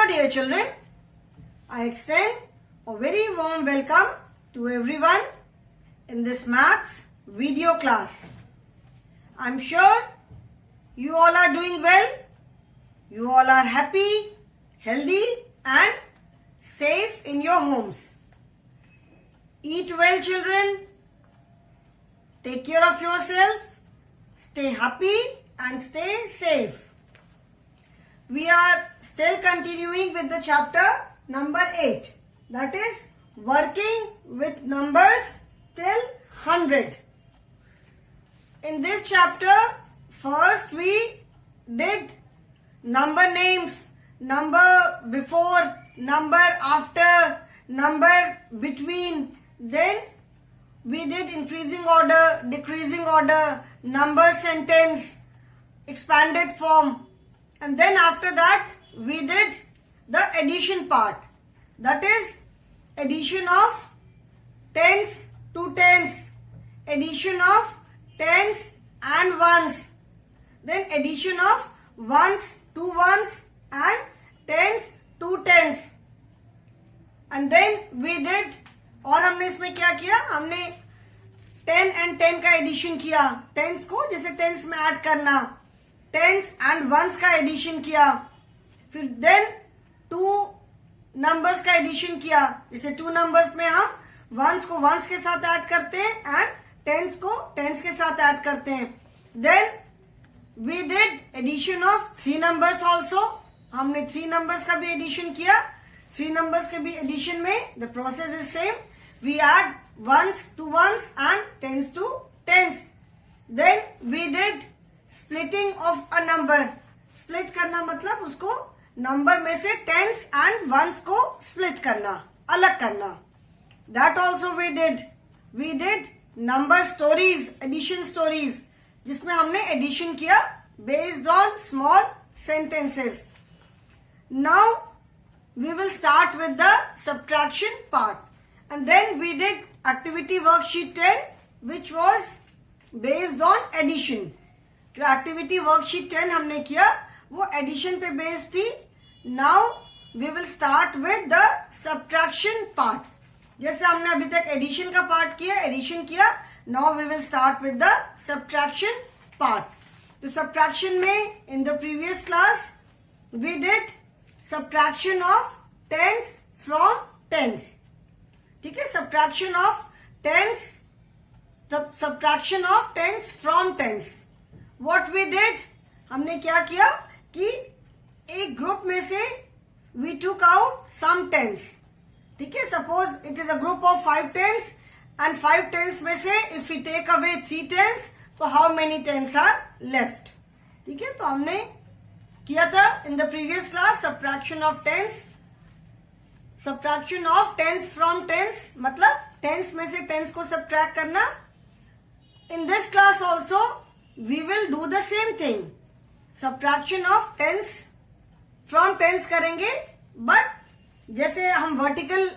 dear children, I extend a very warm welcome to everyone in this maths video class. I'm sure you all are doing well. You all are happy, healthy and safe in your homes. Eat well, children. Take care of yourself. Stay happy and stay safe. We are still continuing with the chapter number 8. That is working with numbers till 100. In this chapter, first we did number names, number before, number after, number between. Then we did increasing order, decreasing order, number sentence, expanded form. And then after that, we did the addition part. That is addition of tens to tens, addition of tens and ones, then addition of ones to ones and tens to tens. And then we did, और हमने इसमें क्या किया, हमने 10 and 10 का addition किया, tense को जैसे टेंस में ऐड करना, टेंस एंड वंस का एडिशन किया, फिर देन टू नंबर्स का एडिशन किया, जैसे टू नंबर्स में हम वंस को वंस के साथ ऐड करते हैं एंड टेंस को टेंस के साथ ऐड करते हैं. Then we did addition of three numbers also. हमने थ्री नंबर्स का भी एडिशन किया. थ्री नंबर्स के भी एडिशन में the process is same. We add ones to ones and tens to tens. Then we did splitting of a number. Split करना मतलब उसको नंबर में से टेंस एंड वंस को स्प्लिट करना, अलग करना. That also we did. We did number stories, addition stories, जिसमें हमने एडिशन किया based on small sentences. Now we will start with the subtraction part, and then we did activity worksheet 10 which was based on addition. जो activity worksheet 10 हमने किया वो addition पे based थी. Now we will start with the subtraction part. जैसे हमने अभी तक addition का part किया, addition किया, now we will start with the subtraction part. तो subtraction में in the previous class we did subtraction of tens from tens. ठीक है, subtraction of tens, subtraction of tens from tens. What we did, हमने क्या किया कि एक group में से we took out some tens. ठीक है, suppose it is a group of 5 tens and 5 tens में से if we take away 3 tens, तो how many tens are left? ठीक है, तो हमने किया था in the previous class subtraction of tens. Subtraction of tens from tens मतलब टेंस में से टेंस को सब्ट्रैक्ट करना. In this class also we will do the same thing. Subtraction of tens from tens करेंगे, बट जैसे हम vertical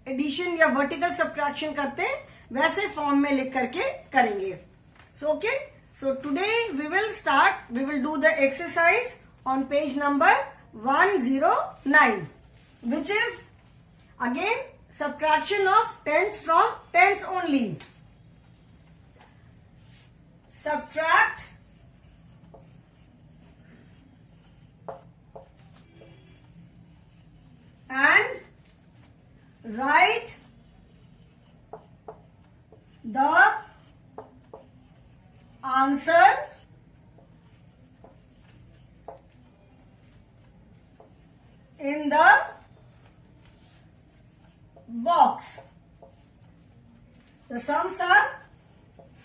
addition या vertical subtraction करते हैं वैसे फॉर्म में लिख करके करेंगे. So okay, so today we will do the exercise on page number 109, which is again subtraction of tens from tens only. Subtract and write the answer in the box. The sums are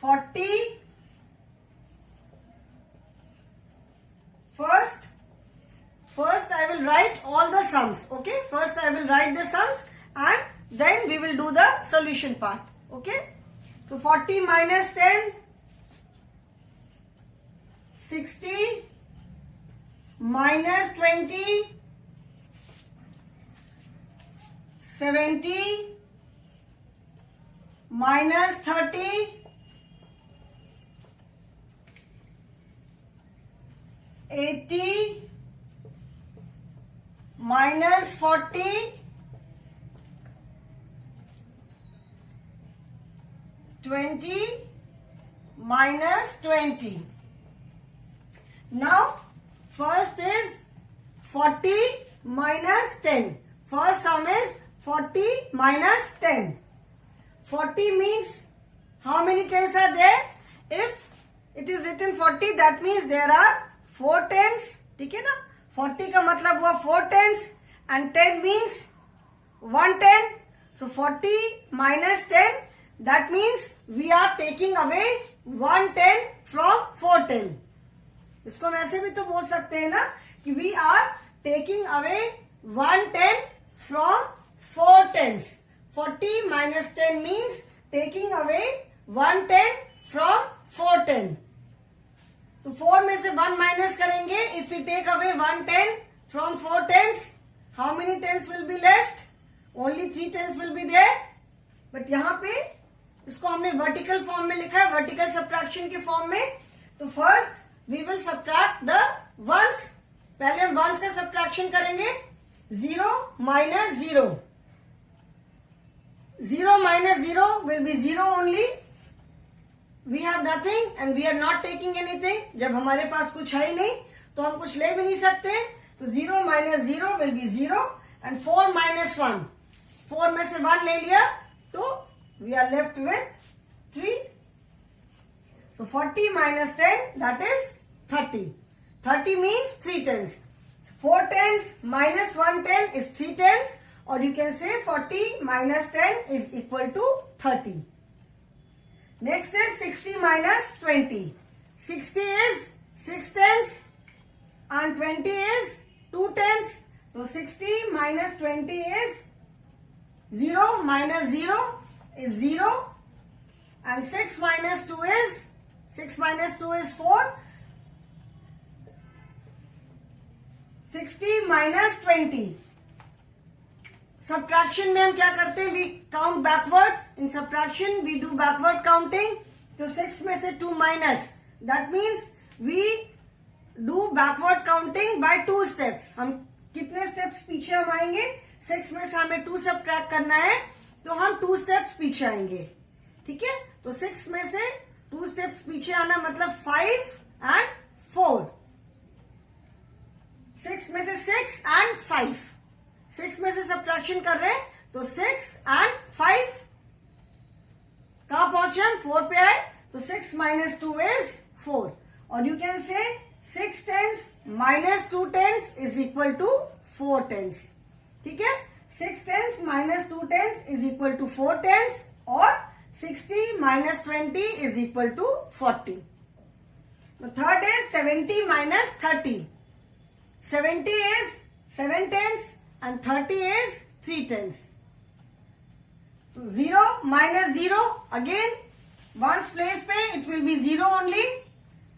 40. First I will write all the sums. Okay, first I will write the sums and then we will do the solution part. Okay, so 40 minus 10, 60 minus 20, 70 minus 30, 80 minus 40, 20 minus 20. Now first is 40 minus 10. First sum is 40 minus 10. 40 means how many tens are there? If it is written 40, that means there are 4 tens. ठीक है ना? 40 का मतलब हुआ 4 tens and 10 means 1 10. So 40 minus 10, that means we are taking away 1 10 from 4 10. इसको हम ऐसे भी तो बोल सकते हैं ना कि we are taking away 1 10 from 4 tens. 40 minus 10 means taking away 1 10 from 4 10. So 4 में से 1 minus करेंगे. If we take away 1 10 from 4 tens, how many tens will be left? Only 3 tens will be there. But यहाँ पे इसको हमने vertical form में लिखा है, vertical subtraction के form में. तो first we will subtract the ones. पहले हम ones का subtraction करेंगे. 0 minus 0. 0 minus 0 will be 0 only. We have nothing and we are not taking anything. जब हमारे पास कुछ है ही नहीं तो हम कुछ ले भी नहीं सकते. तो 0 minus 0 will be 0 and 4 minus 1. 4 में से 1 ले लिया तो we are left with 3. So 40 minus 10, that is 30. 30 means 3 tens. 4 tens minus 1 10 is 3 tens, or you can say 40 minus 10 is equal to 30. Next is 60 minus 20. 60 is 6 tens and 20 is 2 tens. So 60 minus 20 is 0 minus 0 is 0 and 6 minus 2 is 4. 60 minus 20. Subtraction में हम क्या करते हैं? We count backwards. In subtraction we do backward counting. तो 6 में से 2 minus. That means we do backward counting by 2 steps. हम कितने steps पीछे हम आएंगे? 6 में से हमें 2 subtract करना है तो हम 2 steps पीछे आएंगे. ठीक है? तो 6 में से 2 steps पीछे आना मतलब 5 and 4. 6 में से 6 and 5. 6 में से सब्ट्रैक्शन कर रहे हैं तो 6 and 5. कहां पहुंचे हम? 4 पे आए तो 6 minus 2 is 4. और you can say 6 tens minus 2 tens is equal to 4 tens. ठीक है? 6 tens minus 2 tens is equal to 4 tens और 60 minus 20 is equal to 40. The third is 70 minus 30. 70 is 7 tens and 30 is 3 tens. So 0 minus 0, again ones place पे it will be 0 only,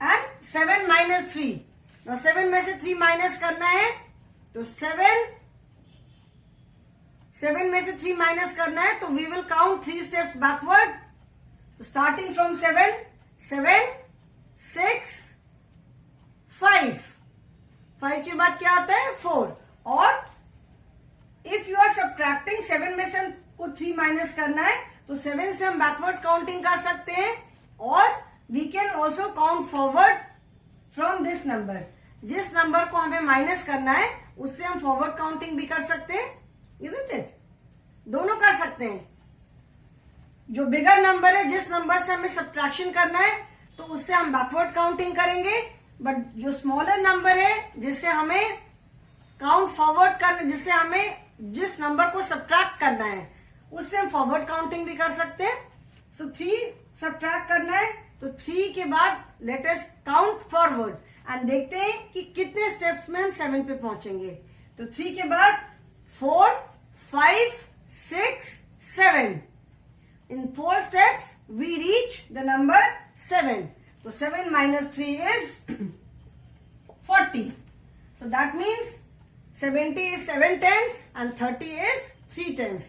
and 7 minus 3. Now 7 में से 3 minus करना है तो 7 में से 3 minus करना है तो we will count 3 steps backward. So starting from 7, 6, 5. 5 के बाद क्या आता है? 4. और if you are subtracting 7 में से हमको 3 माइनस करना है तो 7 से हम बैकवर्ड काउंटिंग कर सकते हैं और we can also count forward from this number. जिस नंबर को हमें माइनस करना है उससे हम फॉरवर्ड काउंटिंग भी कर सकते हैं. isn't it? दोनों कर सकते हैं. जो बिगर नंबर है, जिस नंबर से हमें सब्ट्रैक्शन करना है तो उससे हम बैकवर्ड काउंटिंग करेंगे. बट जो स्मॉलर नंबर है जिससे हमें काउंट फॉरवर्ड करना, जिससे हमें जिस नंबर को सब्ट्रैक्ट करना है उससे हम फॉरवर्ड काउंटिंग भी कर सकते हैं. सो 3 सब्ट्रैक्ट करना है तो 3 के बाद let us count forward and देखते हैं कि कितने स्टेप्स में हम 7 पे पहुंचेंगे. तो 3 के बाद 4, 5, 6, 7. In 4 steps we reach the number 7. So 7 minus 3 is 40. So that means 70 is 7 tens and 30 is 3 tens.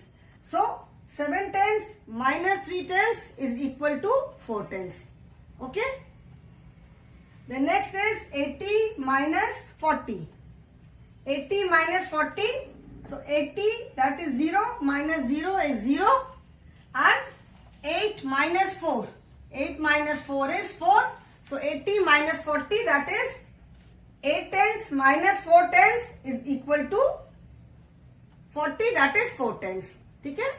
So 7 tens minus 3 tens is equal to 4 tens. Okay? The next is 80 minus 40. 80 minus 40. So 80, that is 0, minus 0 is 0, and 8 minus 4. 8 minus 4 is 4. So 80 minus 40, that is 8 tenths minus 4 tenths is equal to 40, that is 4 tenths. ठीक है?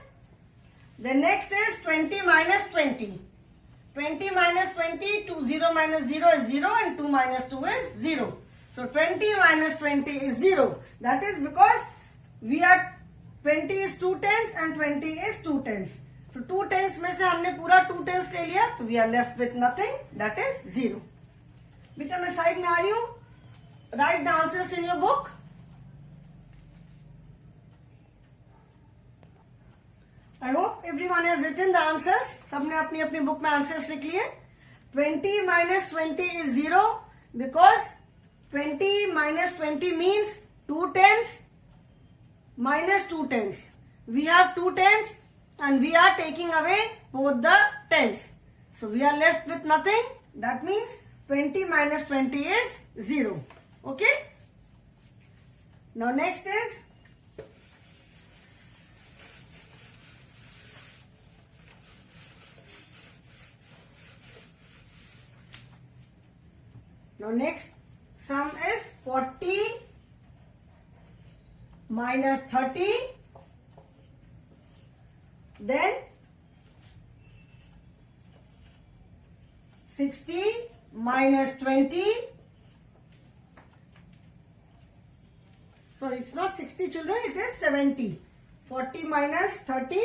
The next is 20 minus 20. 20 minus 20, 0 minus 0 is 0 and 2 minus 2 is 0. So 20 minus 20 is 0. That is because we are 20 is 2 tenths and 20 is 2 tenths. So 2 tenths में से हमने पूरा 2 tenths ले लिया, तो we are left with nothing, that is 0. बेटा मैं side में आ रही हूँ. Write the answers in your book. I hope everyone has written the answers. सबने अपनी अपनी बुक में आंसर्स लिख लिए. 20 minus 20 is 0 because 20 minus 20 means 2 tenths minus 2 tenths. We have 2 tenths and we are taking away both the tenths. So we are left with nothing. That means 20 minus 20 is 0. Okay? Now next is sum is 40 minus 30, then 60 minus 20. So it's not 60 children, it is 70. 40 minus 30,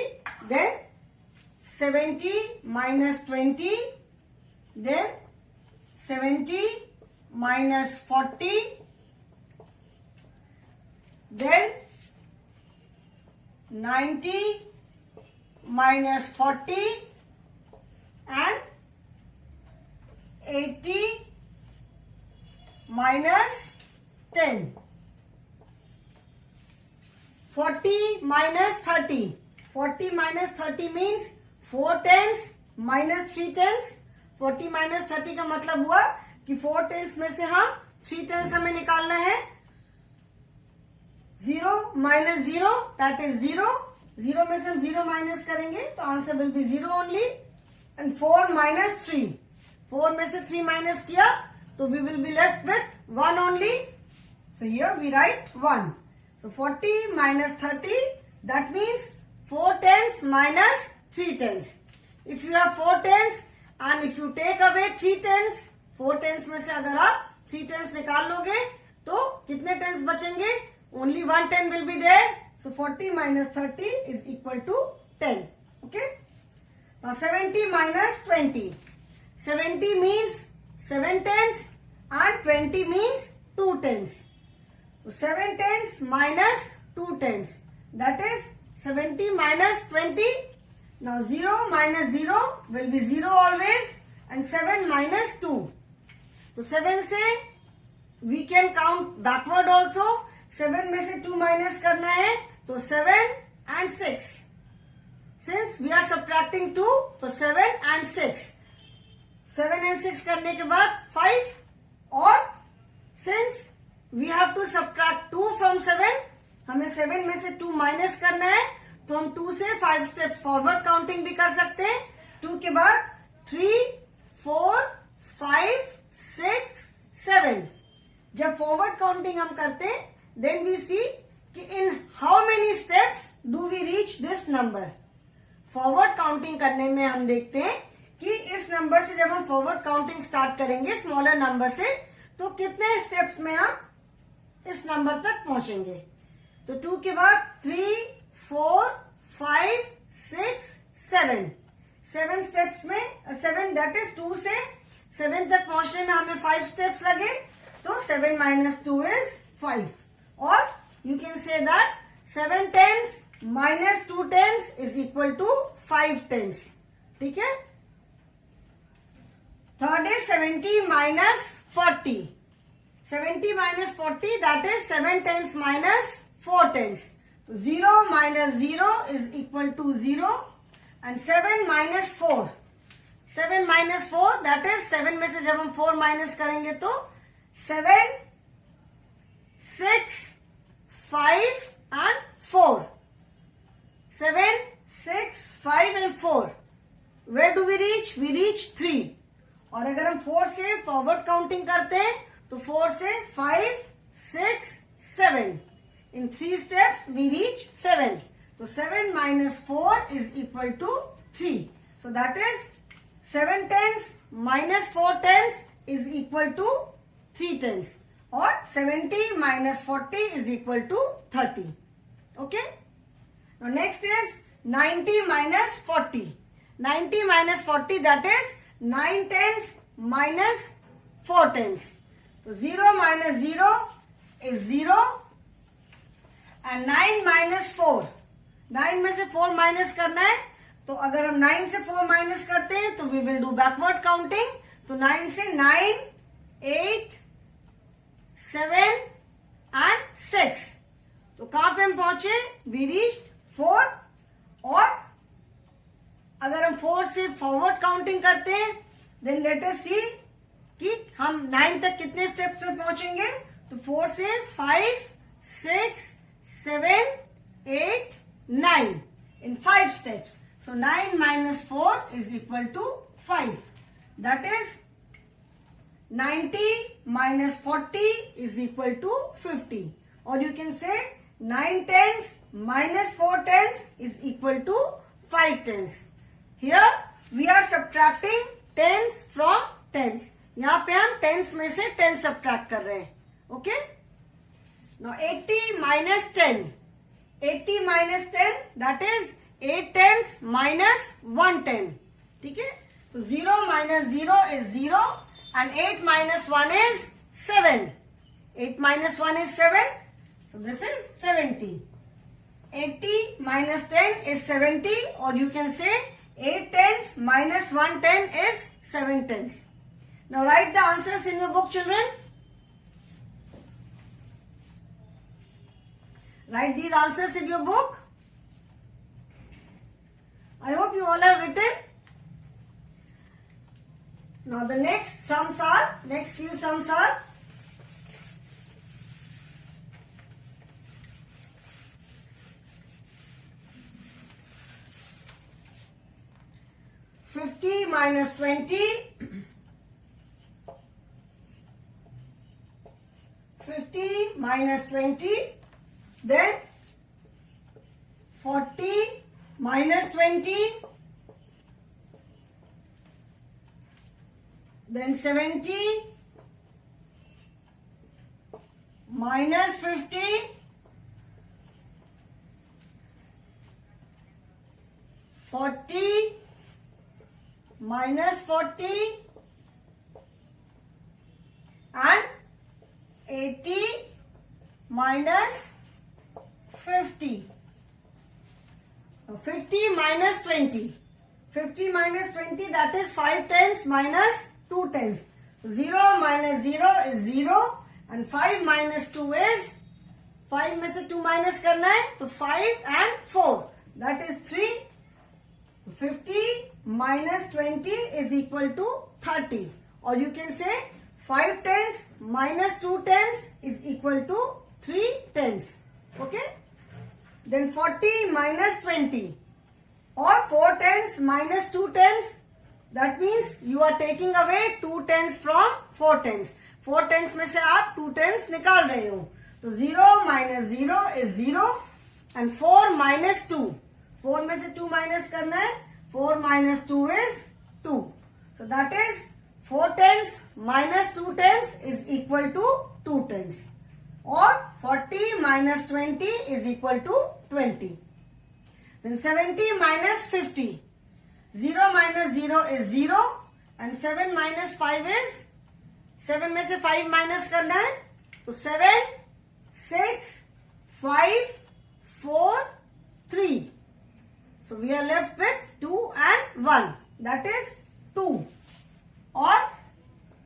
then 70 minus 20, then 70 minus 40, then 90 minus 40 and 80 minus 10. 40 minus 30. 40 minus 30 means 4 tenths minus 3 tenths. 40 minus 30 का मतलब हुआ कि 4 tenths में से हम 3 tenths हमें निकालना है. 0 minus 0, that is 0. 0 में से हम 0 minus करेंगे तो answer will be 0 only. And 4 minus 3. 4 में से 3 minus किया तो we will be left with 1 only. So here we write 1. So 40 minus 30, that means 4 tenths minus 3 tenths. If you have 4 tenths and if you take away 3 tenths, 4 tenths में से अगर आप 3 tenths निकाल लोगे तो कितने tenths बचेंगे? Only 1 tenth will be there. So 40 minus 30 is equal to 10. Okay. Now 70 minus 20. 70 means 7 tenths and 20 means 2 tenths. So 7 tenths minus 2 tenths. That is 70 minus 20. Now 0 minus 0 will be 0 always and 7 minus 2. So 7 से we can count backward also. 7 में से 2 minus करना है तो 7 and 6. Since we are subtracting 2 तो 7 and 6. 7 and 6 करने के बाद 5 और since we have to subtract 2 from 7, हमें 7 में से 2 minus करना है तो हम 2 से 5 steps forward counting भी कर सकते हैं. 2 के बाद 3, 4, 5, 6, 7. जब forward counting हम करते हैं then we see कि in how many steps do we reach this number. forward counting करने में हम देखते हैं कि इस नंबर से जब हम forward counting start करेंगे smaller number से तो कितने steps में हम इस नंबर तक पहुंचेंगे. तो 2 के बाद 3, 4, 5, 6, 7. 7 steps में 7 that is 2 से 7 तक पहुंचने में हमें 5 steps लगे तो 7 minus 2 is 5. Or you can say that 7 tenths minus 2 tenths is equal to 5 tenths. ठीक है. Third is 70 minus 40. 70 minus 40, that is 7 tenths minus 4 tenths. 0 minus 0 is equal to 0 and 7 minus 4. 7 minus 4, that is 7 में से जब हम 4 minus करेंगे तो 7, 6, 5 and 4. 7, 6, 5 and 4. Where do we reach? We reach 3. और अगर हम 4 से फॉरवर्ड काउंटिंग करते हैं तो 4 से 5, 6, 7. In 3 steps we reach 7. So 7 minus 4 is equal to 3. So that is 7 tenths minus 4 tenths is equal to 3 tenths. Or 70 minus 40 is equal to 30. Okay? Now next is 90 minus 40. 90 minus 40, that is 9 tenths minus 4 tenths. So 0 minus 0 is 0 and 9 minus 4. 9 में से 4 minus करना है, तो अगर हम 9 से 4 minus करते हैं तो we will do backward counting. तो 9 से 9, 8, 7 and 6. तो कहां पे हम पहुंचे? We reached 4. और अगर हम 4 से फॉरवर्ड काउंटिंग करते हैं देन लेट अस सी कि हम 9 तक कितने स्टेप्स पे पहुंचेंगे. तो 4 से 5, 6, 7, 8, 9 in 5 steps. So 9 minus 4 is equal to 5. That is 90 minus 40 is equal to 50. Or you can say 9 tenths minus 4 tenths is equal to 5 tenths. Here we are subtracting tens from tens. यहाँ पे हम tens में से 10 subtract कर रहे हैं. Okay? Now 80 minus 10. 80 minus 10, that is 8 tenths minus 1 tenth. ठीक है? तो 0 minus 0 is 0 and 8 minus 1 is 7. 8 minus 1 is 7. So this is 70. 80 minus 10 is 70, or you can say 8 tenths minus 1 tenth is 7 tenths. Now write the answers in your book, children. Write these answers in your book. I hope you all have written. Now the next few sums are 50 minus 20, 50 minus 20, then 40 minus 20, then 70 minus 50, 40 minus 40 and 80 minus 50. Now 50 minus 20. 50 minus 20, that is 5 tenths minus 2 tenths. 0 minus 0 is 0 and 5 minus 2 is 5 में से 2 minus करना है तो 5 and 4, that is 3. 50 minus 20 is equal to 30, or you can say 5 tenths minus 2 tenths is equal to 3 tenths. Okay? Then 40 minus 20 or 4 tenths minus 2 tenths, that means you are taking away 2 tenths from 4 tenths. 4 tenths में से आप 2 tenths निकाल रहे हो, तो 0 minus 0 is 0 and 4 minus 2. 4 में से 2 minus करना है, 4 minus 2 is 2. So that is 4 tenths minus 2 tenths is equal to 2 tenths. Or 40 minus 20 is equal to 20. Then 70 minus 50. 0 minus 0 is 0 and 7 minus 5 is, 7 में से 5 minus करना है, तो 7, 6, 5, 4, 3. So we are left with 2 and 1, that is 2. Or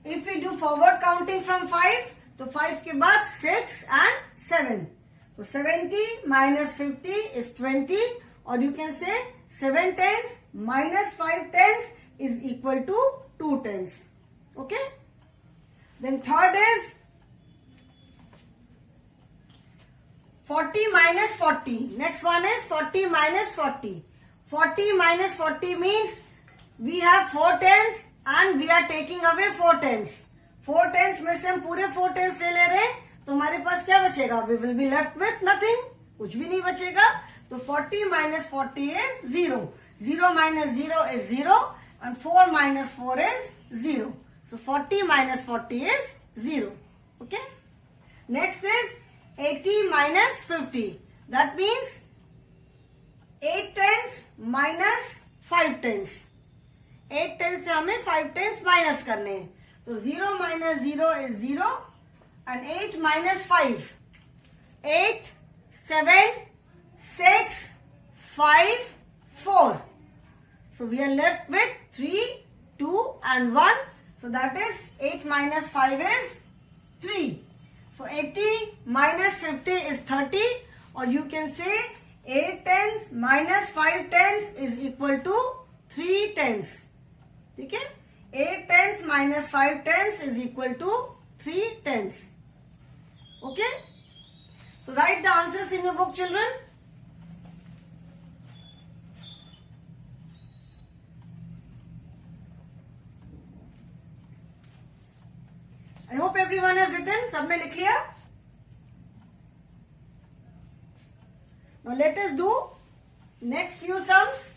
if we do forward counting from 5, तो 5 के बाद 6 and 7. So 70 minus 50 is 20, or you can say 7 tenths minus 5 tenths is equal to 2 tenths. Okay? Then third is 40 minus 40. Next one is 40 minus 40. 40 minus 40 means we have 4 tens and we are taking away 4 tens. 4 tens में से हम पूरे 4 tens ले ले रहे हैं, तो हमारे पास क्या बचेगा? We will be left with nothing. कुछ भी नहीं बचेगा. तो 40 minus 40 is 0. 0 minus 0 is 0 and 4 minus 4 is 0. So 40 minus 40 is 0. Okay. Next is 80 minus 50. That means 8 tens minus 5 tens. 8 tens से हमें 5 tens minus करने हैं. तो 0 minus 0 is 0 and 8 minus 5. 8, 7, 6, 5, 4. So we are left with 3, 2 and 1. So that is 8 minus 5 is 3. So 80 minus 50 is 30, or you can say 8 tens minus 5 tens is equal to 3 tens. Okay? 8 tens minus 5 tens is equal to 3 tens. Okay? So write the answers in your book, children. I hope everyone has written. सबने लिख लिया? Now let us do next few sums.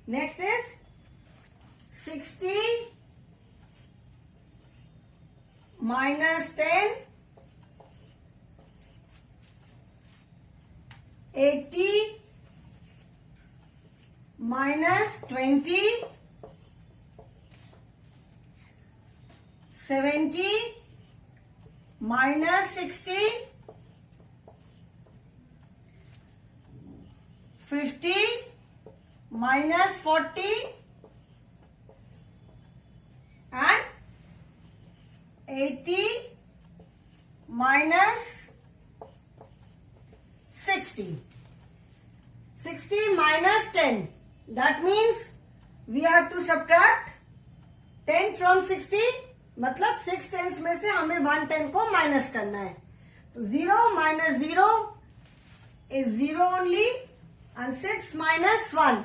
Next is 60 minus 10, 80 minus 20, 70 minus 60, 50 minus 40 and 80 minus 60. 60 minus 10. That means we have to subtract 10 from 60. मतलब 6 tens में से हमें 1 10 को minus करना है. तो 0 minus 0 is 0 only and 6 minus 1.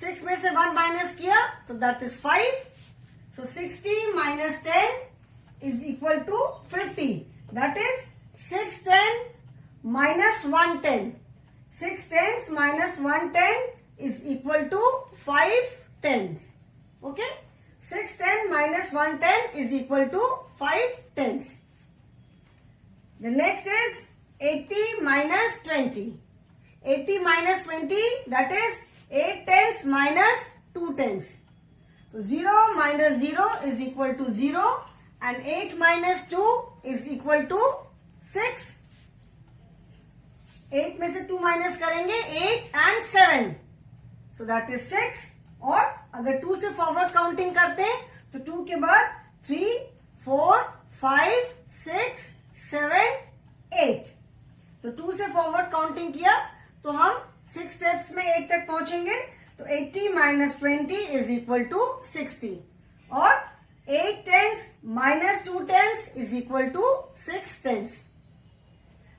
6 में से 1 माइनस किया तो that is 5. So 60 minus 10 is equal to 50. That is 6 tens minus 1 10. 6 tens minus 1 10 is equal to 5 tens. Okay? 6 10 minus 1 10 is equal to 5 tens. The next is 80 minus 20. 80 minus 20, that is 8 tens minus 2 tens. So 0 minus 0 is equal to 0 and 8 minus 2 is equal to 6. 8 में से 2 minus करेंगे 8 and 7. So that is 6. और अगर 2 से forward counting करते हैं तो 2 के बाद 3, 4, 5, 6, 7, 8. तो 2 से फॉरवर्ड काउंटिंग किया तो हम 6 स्टेप्स में 8 तक पहुंचेंगे. तो 80 minus 20 is equal to 60. और 8 tens minus 2 tens is equal to 6 tens.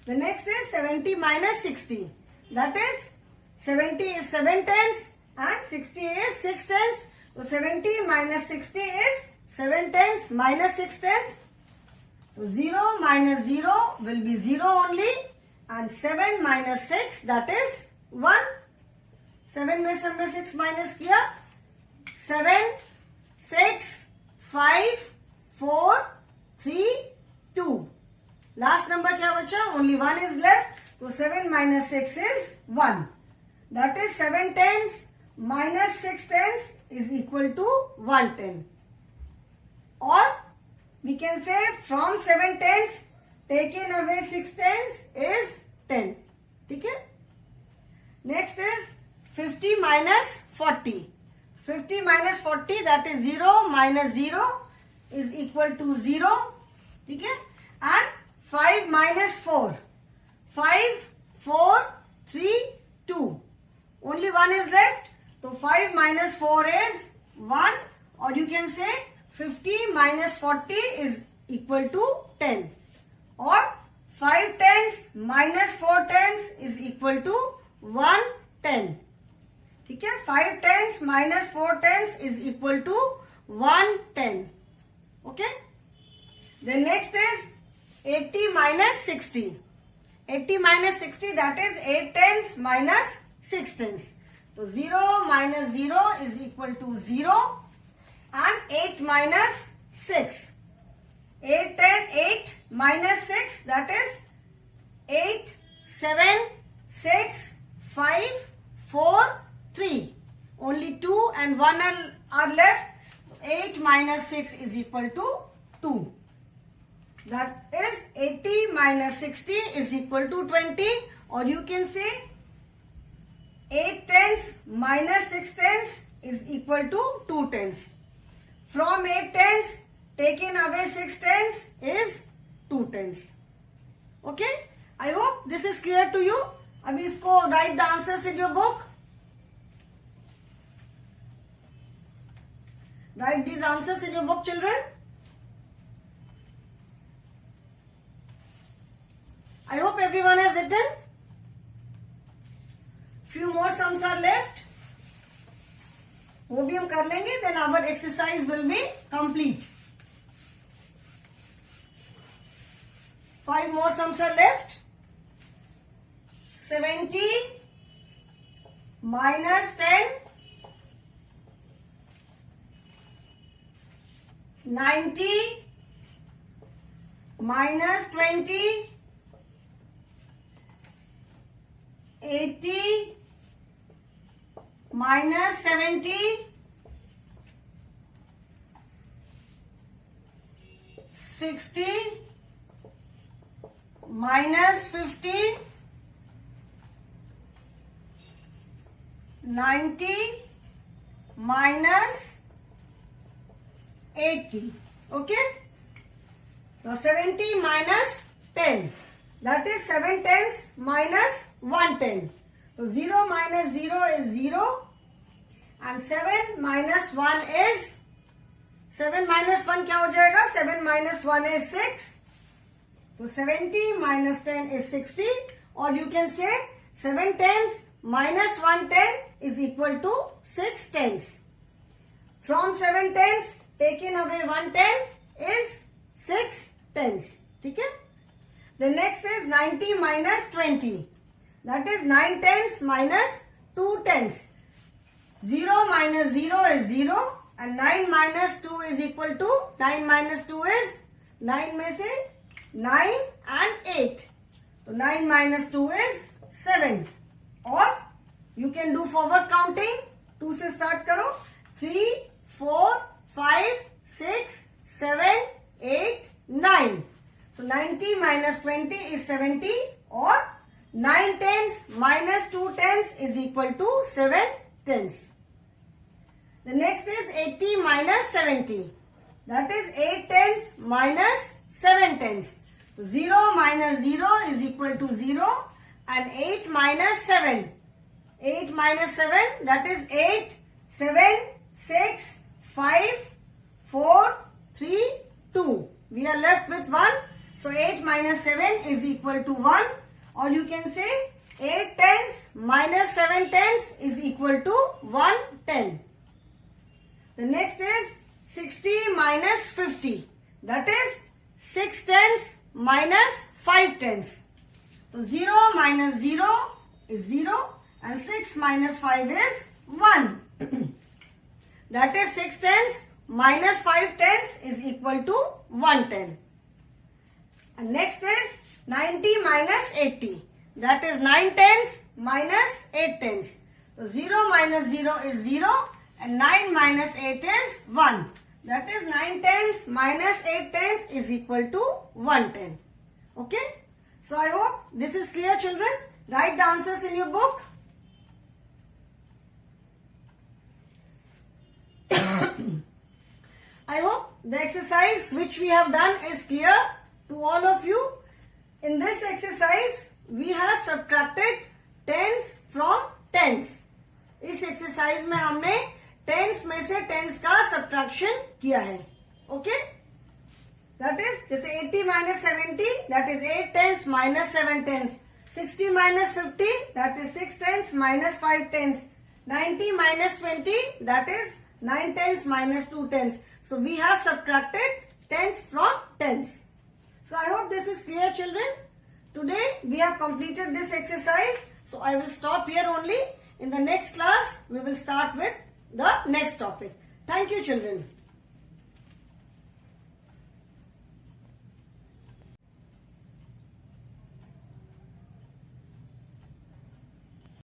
The next is 70 minus 60. That is 70 is 7 tens and 60 is 6 tens. So 70 minus 60 is 7 tens minus 6 tens. So 0 minus 0 will be 0 only and 7 minus 6 that is 1. 7 में से हमने 6 minus किया. 7, 6, 5, 4, 3, 2. Last number क्या बचा? Only 1 is left. तो 7 minus 6 is 1. That is 7 tens minus 6 tens is equal to 1 10. Or we can say from 7 tens taken away 6 tens is 10. ठीक है? Next is 50 minus 40. 50 minus 40 that is 0 minus 0 is equal to 0. ठीक है? And 5 minus 4. 5, 4, 3, 2. Only 1 is left. So 5 minus 4 is 1, or you can say 50 minus 40 is equal to 10, or 5 tens minus 4 tens is equal to 1 10. ठीक है, 5 tens minus 4 tens is equal to 1 10. Okay. Then next is 80 minus 60. 80 minus 60, that is 8 tens minus 6 tens. So 0 minus 0 is equal to 0, and 8 minus 6. 8 minus 6, that is 8, 7, 6, 5, 4, 3. Only 2 and 1 are left. 8 minus 6 is equal to 2. That is 80 minus 60 is equal to 20, or you can say 8 tens minus 6 tens is equal to 2 tens. From 8 tens, taken away 6 tens is 2 tens. Okay? I hope this is clear to you. अभी इसको write the answers in your book. Write these answers in your book, children. I hope everyone has written. Few more sums are left. वो भी हम कर लेंगे. Then our exercise will be complete. 5 more sums are left. 70 minus 10, 90 minus 20, 80 minus 70, 60 minus 50, 90 minus 80. Okay? Now 70 minus 10. That is 7 tens minus 1 10. So 0 minus 0 is 0. And 7 minus 1 is, 7 minus 1 क्या हो जाएगा? 7 minus 1 is 6. So 70 minus 10 is 60. Or you can say 7 tens minus 1 10 is equal to 6 tens. From 7 tens, taken away 1 10 is 6 tens. ठीक है? The next is 90 minus 20. That is 9 tens minus 2 tens. 0 minus 0 is 0, and 9 minus 2 is equal to, 9 minus 2 is, 9 में से 9 and 8. So 9 minus 2 is 7. Or you can do forward counting. 2 से start करो. 3, 4, 5, 6, 7, 8, 9. So 90 minus 20 is 70, or 9 tens minus 2 tens is equal to 7 tens. The next is 80 minus 70. That is 8 tens minus 7 tens. So 0 minus 0 is equal to 0, and 8 minus 7. 8 minus 7, that is 8, 7, 6, 5, 4, 3, 2. We are left with 1. So 8 minus 7 is equal to 1. Or you can say 8 tens minus 7 tens is equal to 1 10. The next is 60 minus 50. That is 6 tens minus 5 tens. So 0 minus 0 is 0, and 6 minus 5 is 1. That is 6 tens minus 5 tens is equal to 1 10. And next is 90 minus 80. That is 9 tens minus 8 tens. So 0 minus 0 is 0, and 9 minus 8 is 1. That is 9 tens minus 8 tens is equal to 1 10. Okay? So I hope this is clear, children. Write the answers in your book. I hope the exercise which we have done is clear to all of you. In this exercise, we have subtracted tens from tens. इस exercise में हमने tens में से tense का subtraction किया है. Okay, that is जैसे 80 minus 70 that is 8 tens minus 7 tens. 60 minus 50 that is 6 tenths minus 5 tenths. 90 minus 20 that is 9 tenths minus 2 tenths. So we have subtracted tenths from tenths. So I hope this is clear, children. Today we have completed this exercise. So I will stop here only. In the next class we will start with the next topic. Thank you, children.